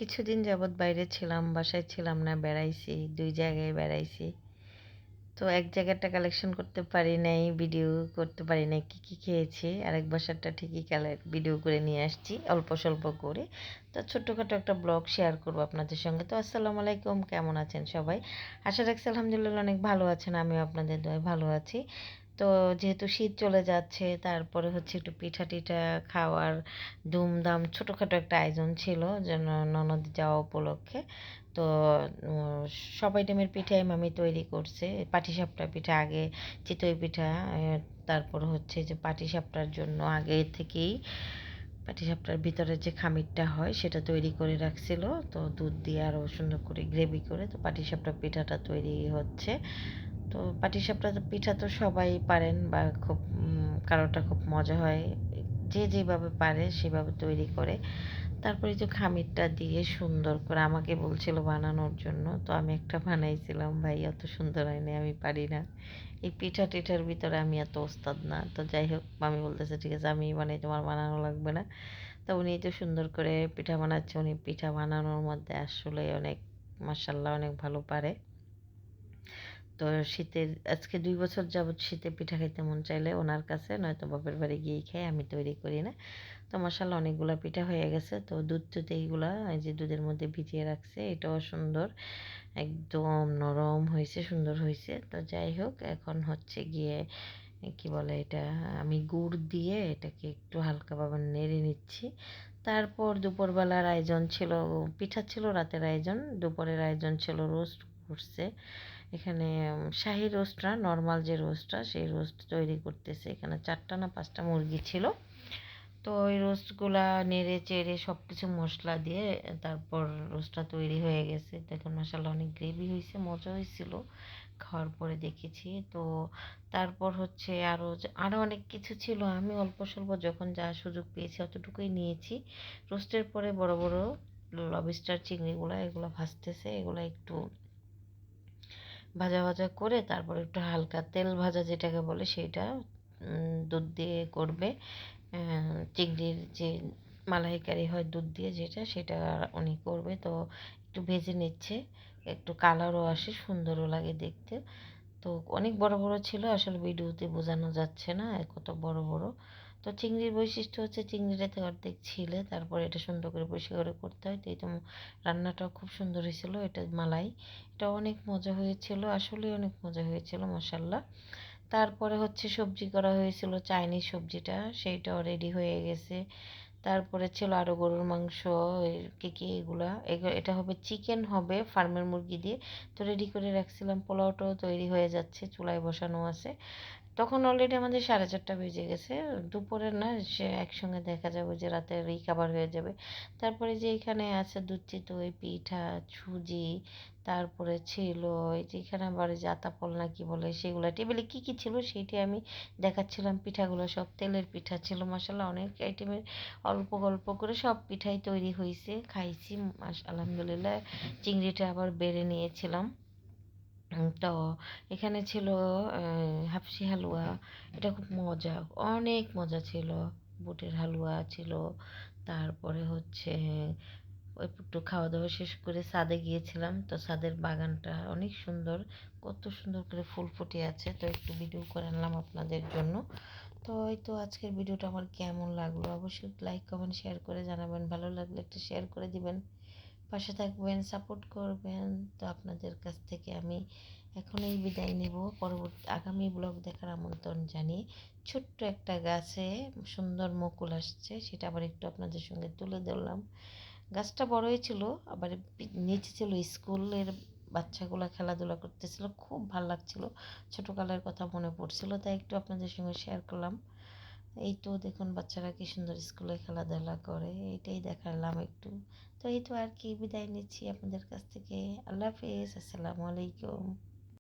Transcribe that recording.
কিছুদিন যাবৎ বাইরে ছিলাম, বাসায় ছিলাম না, বেড়াইছি, ২ জায়গায় বেড়াইছি। তো এক জায়গাটা কালেকশন করতে পারি নাই, ভিডিও করতে পারি নাই কী খেয়েছি। আরেক বাসারটা ঠিকই ভিডিও করে নিয়ে আসছি অল্প-স্বল্প করে। তো ছোট্টখাটো একটা ব্লগ শেয়ার করব আপনাদের সঙ্গে। তো আসসালামু আলাইকুম, কেমন আছেন সবাই? আশা রাখছি আলহামদুলিল্লাহ অনেক ভালো আছেন। আমিও আপনাদের দোয়ায় ভালো আছি। তো যেহেতু শীত চলে যাচ্ছে, তারপরে হচ্ছে একটু পিঠা-টিঠা খাওয়ার দুমদাম ছোটখাটো একটা আয়োজন ছিল যেন ননদ যাওয়া উপলক্ষে। তো উম সব আইটেমের পিঠাই মামি তৈরি করছে। পাটিসাপটা পিঠা আগে, চিতই পিঠা, তারপর হচ্ছে যে পাটিসাপটার জন্য আগে থেকেই পাটিসাপটার ভিতরে যে খামিরটা হয় সেটা তৈরি করে রাখছিল। তো দুধ দিয়ে আরও সুন্দর করে গ্রেভি করে তো পাটিসাপটা পিঠাটা তৈরি হচ্ছে। তো পাটিসাপটা পিঠা তো সবাই পারেন বা খুব কারোরটা খুব মজা হয়। যে যেভাবে পারে সেভাবে তৈরি করে। তারপরে যে খামিরটা দিয়ে সুন্দর করে আমাকে বলছিল বানানোর জন্য। তো আমি একটা বানাইছিলাম। ভাই অত সুন্দর হয়নি, আমি পারি না। এই পিঠা-টিঠার ভিতরে আমি এত ওস্তাদ না। তো যাই হোক মামি বলতেছে, "ঠিক আছে আমিই বানাই, তোমার বানানো লাগবে না।" তো উনি তো সুন্দর করে পিঠা বানাচ্ছে। উনি পিঠা বানানোর মধ্যে আসলেই অনেক মাশাআল্লাহ অনেক ভালো পারে। তো শীতের আজকে ২ বছর যাবৎ শীতে পিঠা খাইতে মন চাইলে ওনার কাছে নয়তো বাপের বাড়ি গিয়েই খাই, আমি তৈরি করি না। তো মাশাআল্লাহ অনেকগুলা পিঠা হয়ে গেছে। তো দুধ-টুধ এইগুলা এই যে দুধের মধ্যে ভিজিয়ে রাখছে। এটাও সুন্দর। একদম নরম হইছে, সুন্দর হইছে। তো যাই হোক এখন হচ্ছে গিয়ে কি বলে এটা, আমি গুড় দিয়ে এটাকে একটু হালকাভাবে নেড়ে নিচ্ছি। তারপর দুপুরবেলার আয়োজন ছিল পিঠা, ছিল রাতের আয়োজন। দুপুরের আয়োজন ছিল রোস্ট করছে। এখানে শাহী রোস্ট না, নরমাল যে রোস্টটা সেই রোস্ট তৈরি করতেছে। এখানে ৪ টা না ৫ টা মুরগি ছিল। তো ওই রোস্টগুলা নেড়ে চেড়ে সব কিছু মশলা দিয়ে তারপর রোস্টটা তৈরি হয়ে গেছে। দেখুন মাশাআল্লাহ অনেক গ্রেভি হইছে, মজা হইছিল। খাওয়ার পরে দেখেছি। তো তারপর হচ্ছে আরও অনেক কিছু ছিল। আমি অল্প-স্বল্প যখন যা সুযোগ পেয়েছি অতটুকুই নিয়েছি। রোস্টের পরে বড়, বড় লবস্টার চিংড়িগুলা এগুলা ভাজতেছে। এগুলা একটু ভাজা করে তারপর একটু হালকা তেল ভাজা যেটাকে বলে সেইটা দুধ দিয়ে করবে। চিংড়ির যে মালাইকারি হয় দুধ দিয়ে যেটা, সেটা উনি করবে। তো একটু ভেজে নিচ্ছে, একটু কালারও আসে, সুন্দরও লাগে দেখতে। তো অনেক বড় বড় ছিল, আসলে ভিডিওতে বোঝানো যাচ্ছে না কত বড় বড়। তো চিংড়ির বৈশিষ্ট্য হচ্ছে চিংড়িটাতে অর্ধেক ছিলে তারপর এটা সুন্দর করে পরিষ্কার করে করতে হয়। তো এই তো রান্নাটাও খুব সুন্দর হয়েছিল। এটা মালাই, এটা অনেক মজা হয়েছিল, আসলে অনেক মজা হয়েছিল মাশাআল্লাহ। তারপরে হচ্ছে সবজি করা হয়েছিল, চাইনিজ সবজিটা সেইটাও রেডি হয়ে গেছে। তারপরে ছিল আরও গরুর মাংস, কি এগুলা, এটা হবে চিকেন, হবে ফার্মের মুরগি দিয়ে। তো রেডি করে রাখছিলাম। পোলাওটাও তৈরি হয়ে যাচ্ছে, চুলায় বসানো আছে। তখন অলরেডি আমাদের 4:30 বেজে গেছে। দুপুরের না, সে একসঙ্গে দেখা যাবে যে রাতের এই খাবার হয়ে যাবে। তারপরে যে এখানে আছে দুধ চিতই পিঠা, সুজি, তারপরে ছিল এই যে এখানে আবার যে আতাপল না কি বলে সেগুলো, টেবিলে কি ছিল সেইটি আমি দেখাচ্ছিলাম। পিঠাগুলো সব তেলের পিঠা ছিল মাশাআল্লাহ, অনেক আইটেমের অল্প গল্প করে সব পিঠাই তৈরি হয়েছে, খাইছি আলহামদুলিল্লাহ। চিংড়িটা আবার বেড়ে নিয়েছিলাম। তো এখানে ছিল হাফসি হালুয়া, এটা খুব মজা, অনেক মজা ছিল। বুটের হালুয়া ছিল। তারপরে হচ্ছে ওই একটু খাওয়া দাওয়া শেষ করে ছাদে গিয়েছিলাম। তো ছাদের বাগানটা অনেক সুন্দর, কত সুন্দর করে ফুল ফুটে আছে। তো একটু ভিডিও করে আনলাম আপনাদের জন্য। তো এই তো আজকের ভিডিওটা আমার কেমন লাগলো অবশ্যই লাইক কমেন্ট শেয়ার করে জানাবেন। ভালো লাগলে একটা শেয়ার করে দিবেন, পাশে থাকবেন, সাপোর্ট করবেন। তো আপনাদের কাছ থেকে আমি এখনই বিদায় নেব। পরবর্তী আগামী ব্লগ দেখার আমন্ত্রণ জানিয়ে ছোট্ট একটা গাছে সুন্দর মুকুল আসছে, সেটা আবার একটু আপনাদের সঙ্গে তুলে ধরলাম। গাছটা বড়ই ছিল, আবার নিচে ছিল স্কুলের বাচ্চাগুলো খেলাধুলা করতেছিল, খুব ভাল লাগছিল। ছোটোকালের কথা মনে পড়ছিল, তাই একটু আপনাদের সঙ্গে শেয়ার করলাম। এই তো দেখুন বাচ্চারা কি সুন্দর স্কুলে খেলাধুলা করে, এটাই দেখালাম একটু। তো এই তো আর কি, বিদায় নিচ্ছি আপনাদের কাছ থেকে। আল্লাহ হাফেজ, আসসালামু আলাইকুম।